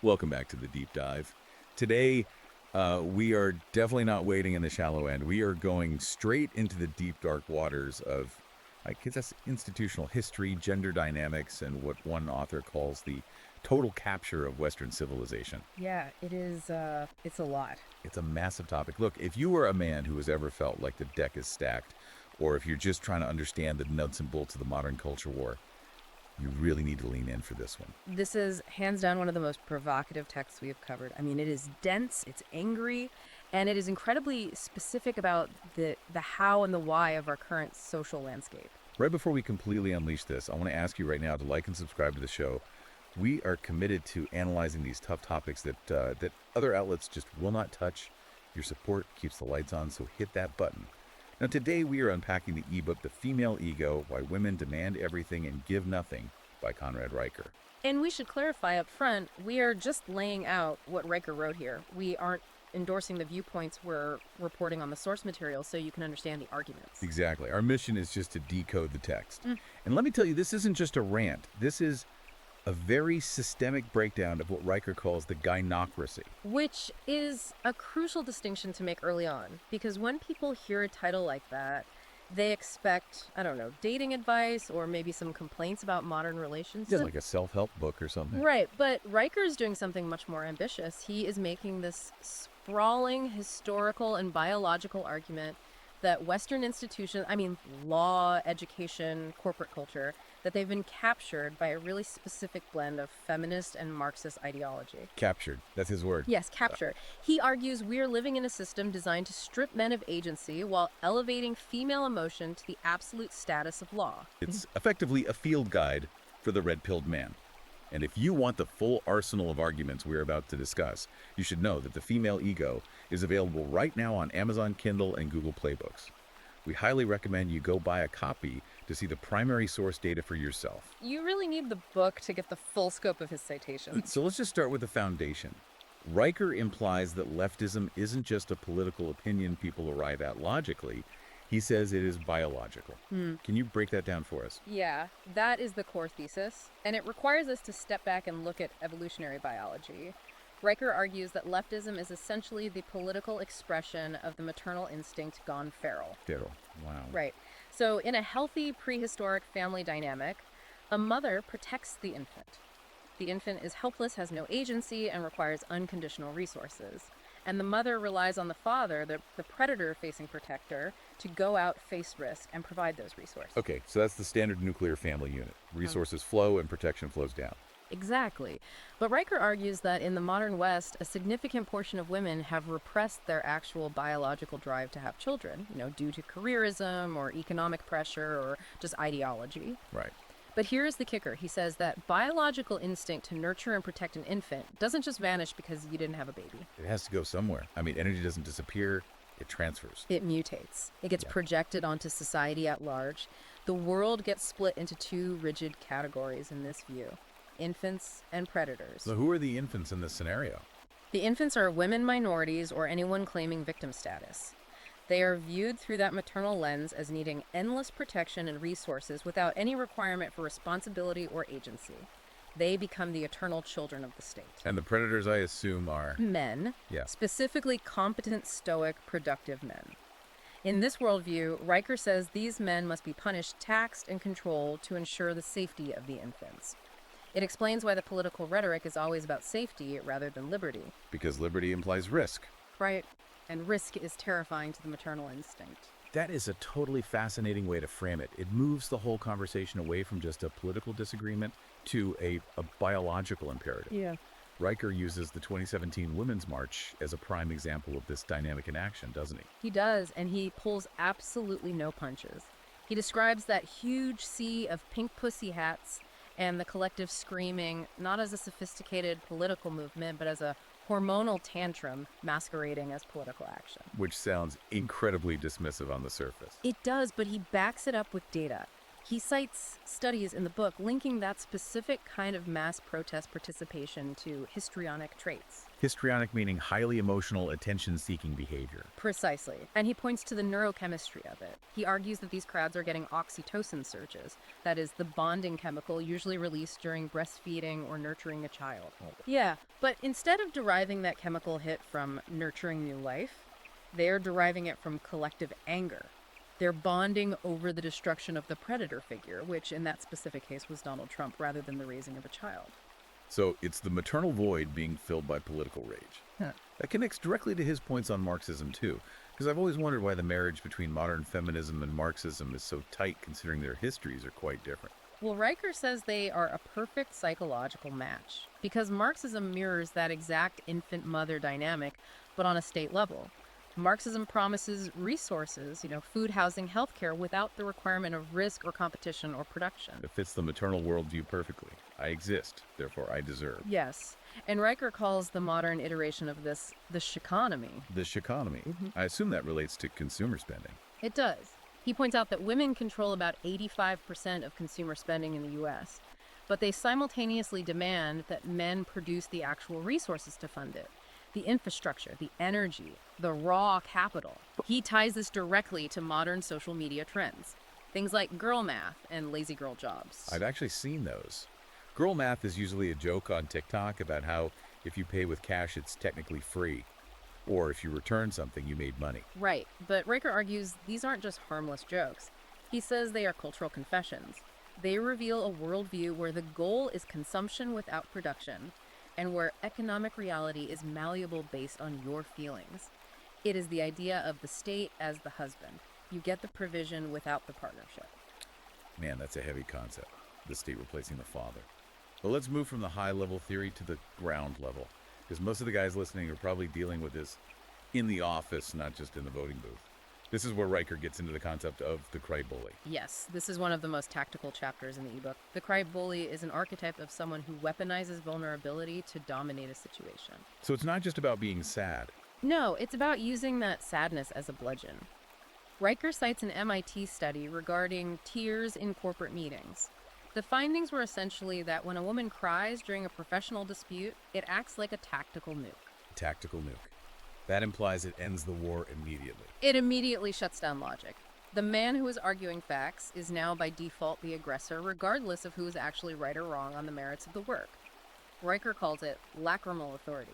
Welcome back to the Deep Dive. Today, we are definitely not wading in the shallow end. We are going straight into the deep, dark waters of, I guess that's institutional history, gender dynamics, and what one author calls the total capture of Western civilization. Yeah, it is, it's a lot. It's a massive topic. Look, if you are a man who has ever felt like the deck is stacked, or if you're just trying to understand the nuts and bolts of the modern culture war, you really need to lean in for this one. This is hands down one of the most provocative texts we have covered. I mean, it is dense, it's angry, and it is incredibly specific about the how and the why of our current social landscape. Right before we completely unleash this, I want to ask you right now to like and subscribe to the show. We are committed to analyzing these tough topics that other outlets just will not touch. Your support keeps the lights on, so hit that button. Now, today we are unpacking the ebook, The Female Ego, Why Women Demand Everything and Give Nothing by Conrad Riker. And we should clarify up front, we are just laying out what Riker wrote here. We aren't endorsing the viewpoints, we're reporting on the source material so you can understand the arguments. Exactly. Our mission is just to decode the text. And let me tell you, this isn't just a rant. This is a very systemic breakdown of what Riker calls the gynocracy. Which is a crucial distinction to make early on, because when people hear a title like that, they expect, I don't know, dating advice or maybe some complaints about modern relations. Just like a self-help book or something. Right, but Riker is doing something much more ambitious. He is making this sprawling historical and biological argument that Western institutions, I mean, law, education, corporate culture, that they've been captured by a really specific blend of feminist and Marxist ideology. Captured. That's his word. Yes, capture. He argues we're living in a system designed to strip men of agency while elevating female emotion to the absolute status of law. It's effectively a field guide for the red-pilled man. And if you want the full arsenal of arguments we're about to discuss, you should know that The Female Ego is available right now on Amazon Kindle and Google Play Books. We highly recommend you go buy a copy to see the primary source data for yourself. You really need the book to get the full scope of his citations. So let's just start with the foundation. Riker implies that leftism isn't just a political opinion people arrive at logically. He says it is biological. Can you break that down for us? Yeah, that is the core thesis, and it requires us to step back and look at evolutionary biology. Riker argues that leftism is essentially the political expression of the maternal instinct gone feral. Feral. Wow. Right. So in a healthy prehistoric family dynamic, a mother protects the infant. The infant is helpless, has no agency, and requires unconditional resources. And the mother relies on the father, the predator-facing protector, to go out, face risk, and provide those resources. Okay, so that's the standard nuclear family unit. Resources flow and protection flows down. Exactly. But Riker argues that in the modern West, a significant portion of women have repressed their actual biological drive to have children, due to careerism or economic pressure or just ideology. Right. But here's the kicker. He says that biological instinct to nurture and protect an infant doesn't just vanish because you didn't have a baby. It has to go somewhere. I mean, energy doesn't disappear, it transfers. It mutates. It gets projected onto society at large. The world gets split into two rigid categories in this view: infants and predators. So who are the infants in this scenario? The infants are women minorities or anyone claiming victim status. They are viewed through that maternal lens as needing endless protection and resources without any requirement for responsibility or agency. They become the eternal children of the state. And the predators, I assume, are Men, Yeah. specifically competent, stoic, productive men. In this worldview, Riker says these men must be punished, taxed, and controlled to ensure the safety of the infants. It explains why the political rhetoric is always about safety rather than liberty. Because liberty implies risk. Right. And risk is terrifying to the maternal instinct. That is a totally fascinating way to frame it. It moves the whole conversation away from just a political disagreement to a biological imperative. Yeah. Riker uses the 2017 Women's March as a prime example of this dynamic in action, doesn't he? He does, and he pulls absolutely no punches. He describes that huge sea of pink pussy hats and the collective screaming not as a sophisticated political movement, but as a hormonal tantrum masquerading as political action. Which sounds incredibly dismissive on the surface. It does, but he backs it up with data. He cites studies in the book linking that specific kind of mass protest participation to histrionic traits. Histrionic meaning highly emotional, attention-seeking behavior. Precisely. And he points to the neurochemistry of it. He argues that these crowds are getting oxytocin surges, that is, the bonding chemical usually released during breastfeeding or nurturing a child. Yeah, but instead of deriving that chemical hit from nurturing new life, they're deriving it from collective anger. They're bonding over the destruction of the predator figure, which in that specific case was Donald Trump, rather than the raising of a child. So it's the maternal void being filled by political rage. That connects directly to his points on Marxism, too, because I've always wondered why the marriage between modern feminism and Marxism is so tight, considering their histories are quite different. Well, Riker says they are a perfect psychological match, because Marxism mirrors that exact infant-mother dynamic, but on a state level. Marxism promises resources, food, housing, healthcare, without the requirement of risk or competition or production. It fits the maternal worldview perfectly. I exist, therefore I deserve. Yes, and Riker calls the modern iteration of this the shikonomy. The shikonomy. I assume that relates to consumer spending. It does. He points out that women control about 85% of consumer spending in the U.S., but they simultaneously demand that men produce the actual resources to fund it. The infrastructure, the energy, the raw capital. He ties this directly to modern social media trends. Things like girl math and lazy girl jobs. I've actually seen those. Girl math is usually a joke on TikTok about how if you pay with cash, it's technically free. Or if you return something, you made money. Right, but Riker argues these aren't just harmless jokes. He says they are cultural confessions. They reveal a worldview where the goal is consumption without production, and where economic reality is malleable based on your feelings. It is the idea of the state as the husband. You get the provision without the partnership. Man, that's a heavy concept. The state replacing the father. But let's move from the high-level theory to the ground level, because most of the guys listening are probably dealing with this in the office, not just in the voting booth. This is where Riker gets into the concept of the cry bully. Yes, this is one of the most tactical chapters in the ebook. The cry bully is an archetype of someone who weaponizes vulnerability to dominate a situation. So it's not just about being sad. No, it's about using that sadness as a bludgeon. Riker cites an MIT study regarding tears in corporate meetings. The findings were essentially that when a woman cries during a professional dispute, it acts like a tactical nuke. Tactical nuke. That implies it ends the war immediately. It immediately shuts down logic. The man who is arguing facts is now by default the aggressor, regardless of who is actually right or wrong on the merits of the work. Riker calls it lacrimal authority.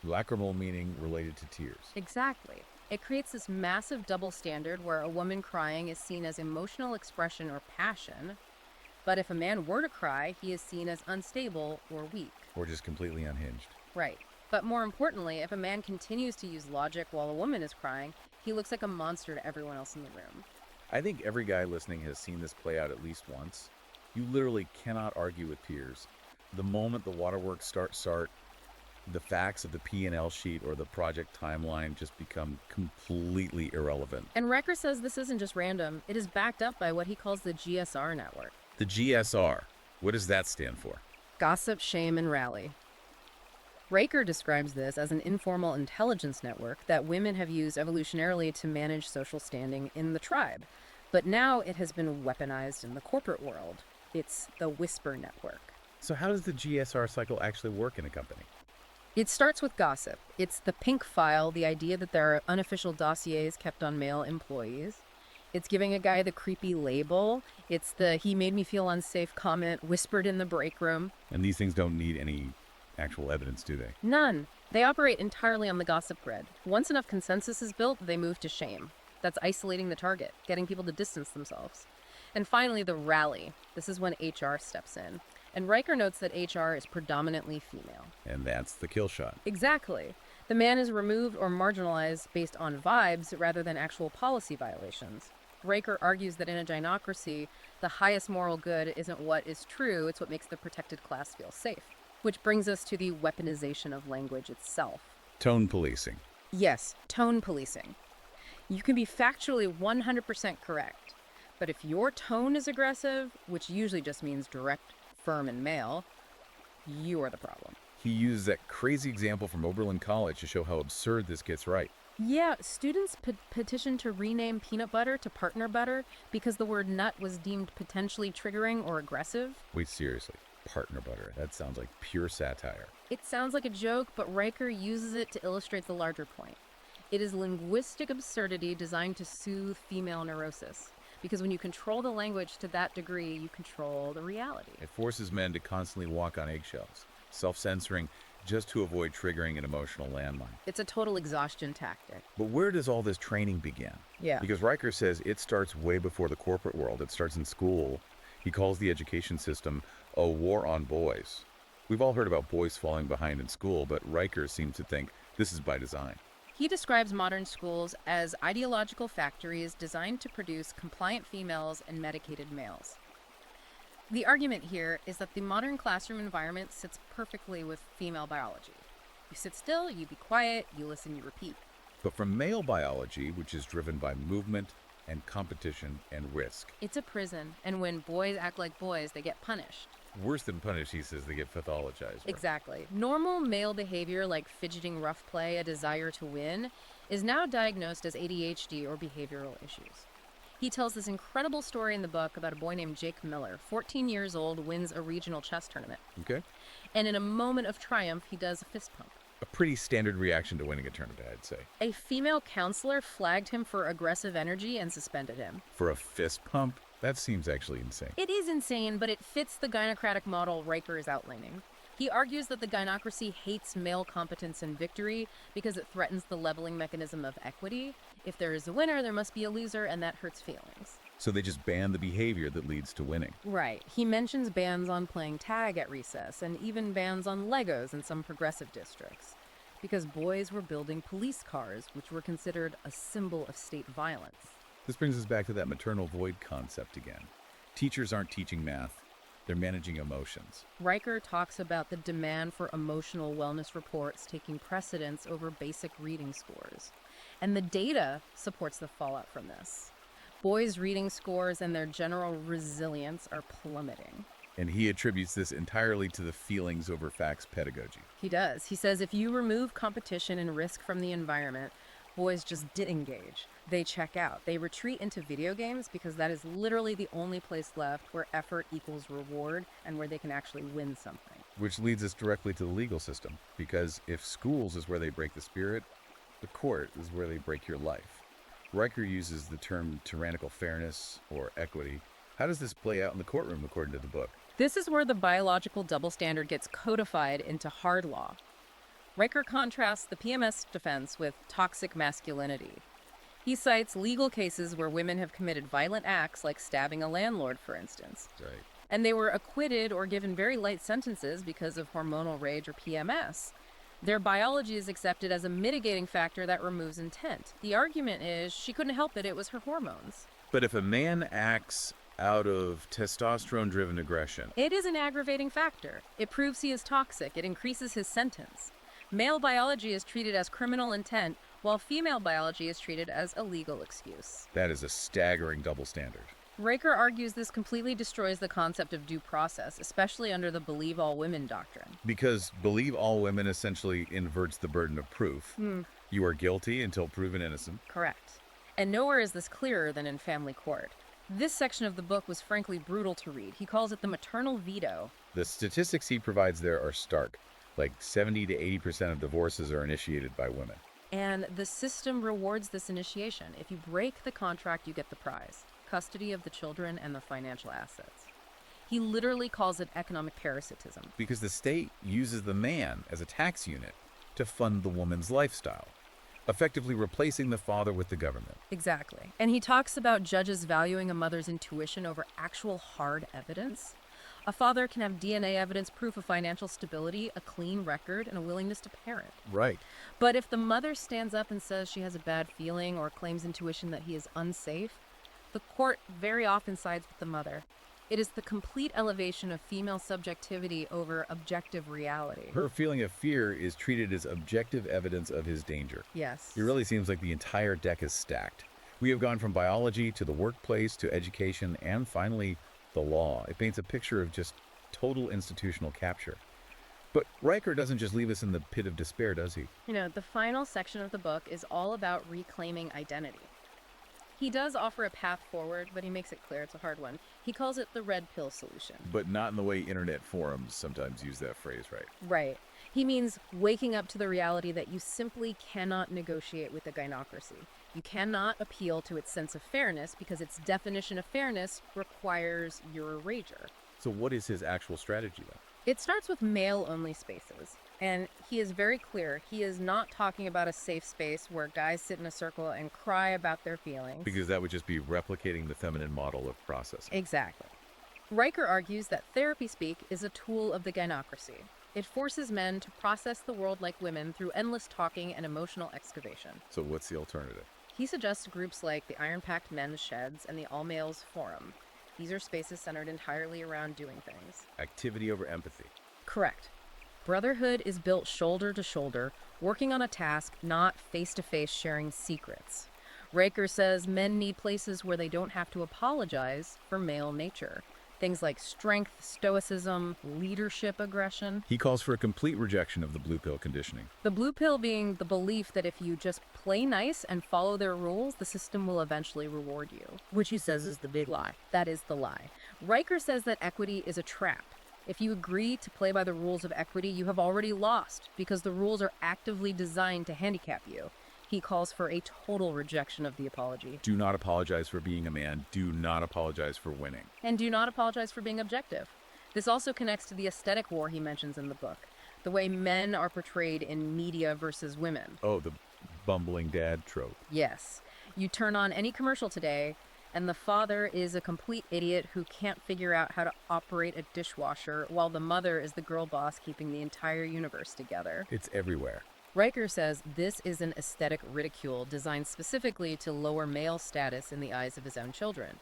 Lacrimal meaning related to tears. Exactly. It creates this massive double standard where a woman crying is seen as emotional expression or passion, but if a man were to cry, he is seen as unstable or weak. Or just completely unhinged. Right. But more importantly, if a man continues to use logic while a woman is crying, he looks like a monster to everyone else in the room. I think every guy listening has seen this play out at least once. You literally cannot argue with peers. The moment the waterworks start, the facts of the P&L sheet or the project timeline just become completely irrelevant. And Riker says this isn't just random. It is backed up by what he calls the GSR network. The GSR, what does that stand for? Gossip, shame, and rally. Riker describes this as an informal intelligence network that women have used evolutionarily to manage social standing in the tribe. But now it has been weaponized in the corporate world. It's the whisper network. So how does the GSR cycle actually work in a company? It starts with gossip. It's the pink file, the idea that there are unofficial dossiers kept on male employees. It's giving a guy the creepy label. It's the "he made me feel unsafe" comment whispered in the break room. And these things don't need any actual evidence, do they? None. They operate entirely on the gossip grid. Once enough consensus is built, they move to shame. That's isolating the target, getting people to distance themselves. And finally, the rally. This is when HR steps in. And Riker notes that HR is predominantly female. And that's the kill shot. Exactly. The man is removed or marginalized based on vibes rather than actual policy violations. Riker argues that in a gynocracy, the highest moral good isn't what is true, it's what makes the protected class feel safe. Which brings us to the weaponization of language itself. Tone policing. Yes, tone policing. You can be factually 100% correct, but if your tone is aggressive, which usually just means direct, firm, and male, you are the problem. He uses that crazy example from Oberlin College to show how absurd this gets right. Yeah, students petitioned to rename peanut butter to partner butter because the word nut was deemed potentially triggering or aggressive. Wait, seriously. Partner butter. That sounds like pure satire. It sounds like a joke, but Riker uses it to illustrate the larger point. It is linguistic absurdity designed to soothe female neurosis. Because when you control the language to that degree, you control the reality. It forces men to constantly walk on eggshells, self-censoring just to avoid triggering an emotional landmine. It's a total exhaustion tactic. But where does all this training begin? Yeah. Because Riker says it starts way before the corporate world. It starts in school. He calls the education system a war on boys. We've all heard about boys falling behind in school, but Riker seems to think this is by design. He describes modern schools as ideological factories designed to produce compliant females and medicated males. The argument here is that the modern classroom environment sits perfectly with female biology. You sit still, you be quiet, you listen, you repeat. But from male biology, which is driven by movement and competition and risk. It's a prison, and when boys act like boys, they get punished. Worse than punished, he says, they get pathologized. Right? Exactly. Normal male behavior like fidgeting, rough play, a desire to win, is now diagnosed as ADHD or behavioral issues. He tells this incredible story in the book about a boy named Jake Miller, 14 years old, wins a regional chess tournament. Okay. And in a moment of triumph, he does a fist pump. A pretty standard reaction to winning a tournament, I'd say. A female counselor flagged him for aggressive energy and suspended him. For a fist pump? That seems actually insane. It is insane, but it fits the gynocratic model Riker is outlining. He argues that the gynocracy hates male competence and victory because it threatens the leveling mechanism of equity. If there is a winner, there must be a loser, and that hurts feelings. So they just ban the behavior that leads to winning. Right. He mentions bans on playing tag at recess, and even bans on Legos in some progressive districts. Because boys were building police cars, which were considered a symbol of state violence. This brings us back to that maternal void concept again. Teachers aren't teaching math, they're managing emotions. Riker talks about the demand for emotional wellness reports taking precedence over basic reading scores. And the data supports the fallout from this. Boys' reading scores and their general resilience are plummeting. And he attributes this entirely to the feelings over facts pedagogy. He does. He says if you remove competition and risk from the environment, boys just disengage. They check out. They retreat into video games because that is literally the only place left where effort equals reward and where they can actually win something. Which leads us directly to the legal system, because if schools is where they break the spirit, the court is where they break your life. Riker uses the term tyrannical fairness or equity. How does this play out in the courtroom according to the book? This is where the biological double standard gets codified into hard law. Riker contrasts the PMS defense with toxic masculinity. He cites legal cases where women have committed violent acts like stabbing a landlord, for instance. Right. And they were acquitted or given very light sentences because of hormonal rage or PMS. Their biology is accepted as a mitigating factor that removes intent. The argument is she couldn't help it, it was her hormones. But if a man acts out of testosterone-driven aggression, It is an aggravating factor. It proves he is toxic. It increases his sentence. Male biology is treated as criminal intent, while female biology is treated as a legal excuse. that is a staggering double standard. Riker argues this completely destroys the concept of due process, especially under the believe all women doctrine. Because believe all women essentially inverts the burden of proof. You are guilty until proven innocent. Correct. And nowhere is this clearer than in family court. This section of the book was frankly brutal to read. He calls it the maternal veto. The statistics he provides there are stark. Like 70 to 80% of divorces are initiated by women. And the system rewards this initiation. If you break the contract, you get the prize: custody of the children and the financial assets. He literally calls it economic parasitism. Because the state uses the man as a tax unit to fund the woman's lifestyle, effectively replacing the father with the government. Exactly. And he talks about judges valuing a mother's intuition over actual hard evidence. A father can have DNA evidence, proof of financial stability, a clean record, and a willingness to parent. Right. But if the mother stands up and says she has a bad feeling or claims intuition that he is unsafe, the court very often sides with the mother. It is the complete elevation of female subjectivity over objective reality. Her feeling of fear is treated as objective evidence of his danger. Yes. It really seems like the entire deck is stacked. We have gone from biology to the workplace to education and finally the law. It paints a picture of just total institutional capture. But Riker doesn't just leave us in the pit of despair, does he? You know, the final section of the book is all about reclaiming identity. He does offer a path forward, but he makes it clear it's a hard one. He calls it the red pill solution. But not in the way internet forums sometimes use that phrase, right? Right. He means waking up to the reality that you simply cannot negotiate with the gynocracy. You cannot appeal to its sense of fairness because its definition of fairness requires your erasure. So what is his actual strategy, then? It starts with male-only spaces, and he is very clear. He is not talking about a safe space where guys sit in a circle and cry about their feelings. Because that would just be replicating the feminine model of processing. Exactly. Riker argues that therapy speak is a tool of the gynocracy. It forces men to process the world like women through endless talking and emotional excavation. So what's the alternative? He suggests groups like the Iron-Packed Men's Sheds and the All-Males Forum. These are spaces centered entirely around doing things. Activity over empathy. Correct. Brotherhood is built shoulder to shoulder, working on a task, not face-to-face sharing secrets. Riker says men need places where they don't have to apologize for male nature. Things like strength, stoicism, leadership aggression. He calls for a complete rejection of the blue pill conditioning. The blue pill being the belief that if you just play nice and follow their rules, the system will eventually reward you. Which he says is the big lie. That is the lie. Riker says that equity is a trap. If you agree to play by the rules of equity, you have already lost because the rules are actively designed to handicap you. He calls for a total rejection of the apology. Do not apologize for being a man. Do not apologize for winning. And do not apologize for being objective. This also connects to the aesthetic war he mentions in the book, the way men are portrayed in media versus women. Oh, the bumbling dad trope. Yes. You turn on any commercial today, and the father is a complete idiot who can't figure out how to operate a dishwasher, while the mother is the girl boss keeping the entire universe together. It's everywhere. Riker says this is an aesthetic ridicule designed specifically to lower male status in the eyes of his own children.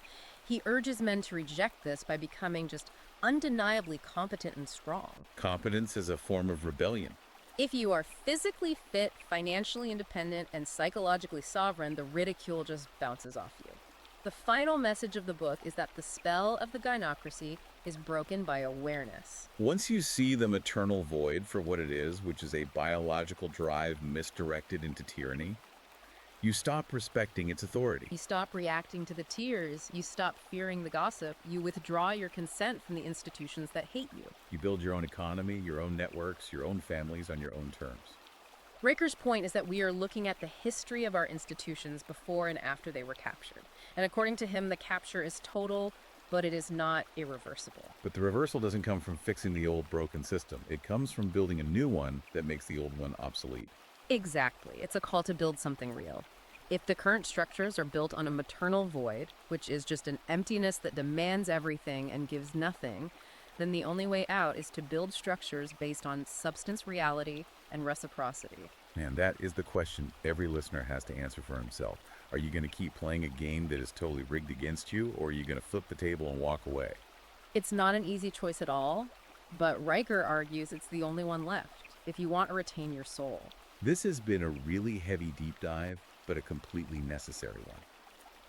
He urges men to reject this by becoming just undeniably competent and strong. Competence is a form of rebellion. If you are physically fit, financially independent, and psychologically sovereign, the ridicule just bounces off you. The final message of the book is that the spell of the gynocracy is broken by awareness. Once you see the maternal void for what it is, which is a biological drive misdirected into tyranny, you stop respecting its authority. You stop reacting to the tears, you stop fearing the gossip, you withdraw your consent from the institutions that hate you. You build your own economy, your own networks, your own families on your own terms. Riker's point is that we are looking at the history of our institutions before and after they were captured. And according to him, the capture is total, but it is not irreversible. But the reversal doesn't come from fixing the old broken system. It comes from building a new one that makes the old one obsolete. Exactly. It's a call to build something real. If the current structures are built on a maternal void, which is just an emptiness that demands everything and gives nothing, then the only way out is to build structures based on substance reality and reciprocity. And that is the question every listener has to answer for himself. Are you going to keep playing a game that is totally rigged against you, or are you going to flip the table and walk away? It's not an easy choice at all, but Riker argues it's the only one left, if you want to retain your soul. This has been a really heavy deep dive, but a completely necessary one.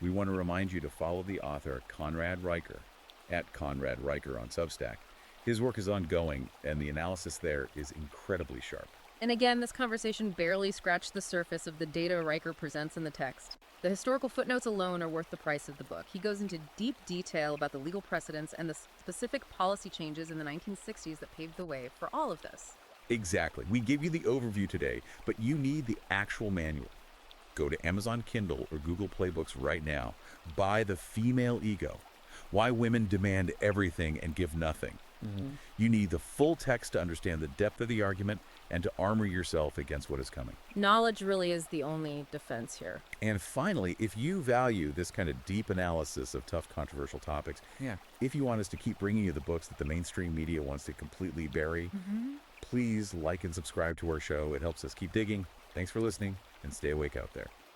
We want to remind you to follow the author Conrad Riker at Conrad Riker on Substack. His work is ongoing, and the analysis there is incredibly sharp. And again, this conversation barely scratched the surface of the data Riker presents in the text. The historical footnotes alone are worth the price of the book. He goes into deep detail about the legal precedents and the specific policy changes in the 1960s that paved the way for all of this. Exactly. We give you the overview today, but you need the actual manual. Go to Amazon Kindle or Google Play Books right now. Buy The Female Ego: Why Women Demand Everything and Give Nothing. You need the full text to understand the depth of the argument and to armor yourself against what is coming. Knowledge really is the only defense here. And finally, if you value this kind of deep analysis of tough, controversial topics, if you want us to keep bringing you the books that the mainstream media wants to completely bury, please like and subscribe to our show. It helps us keep digging. Thanks for listening, and stay awake out there.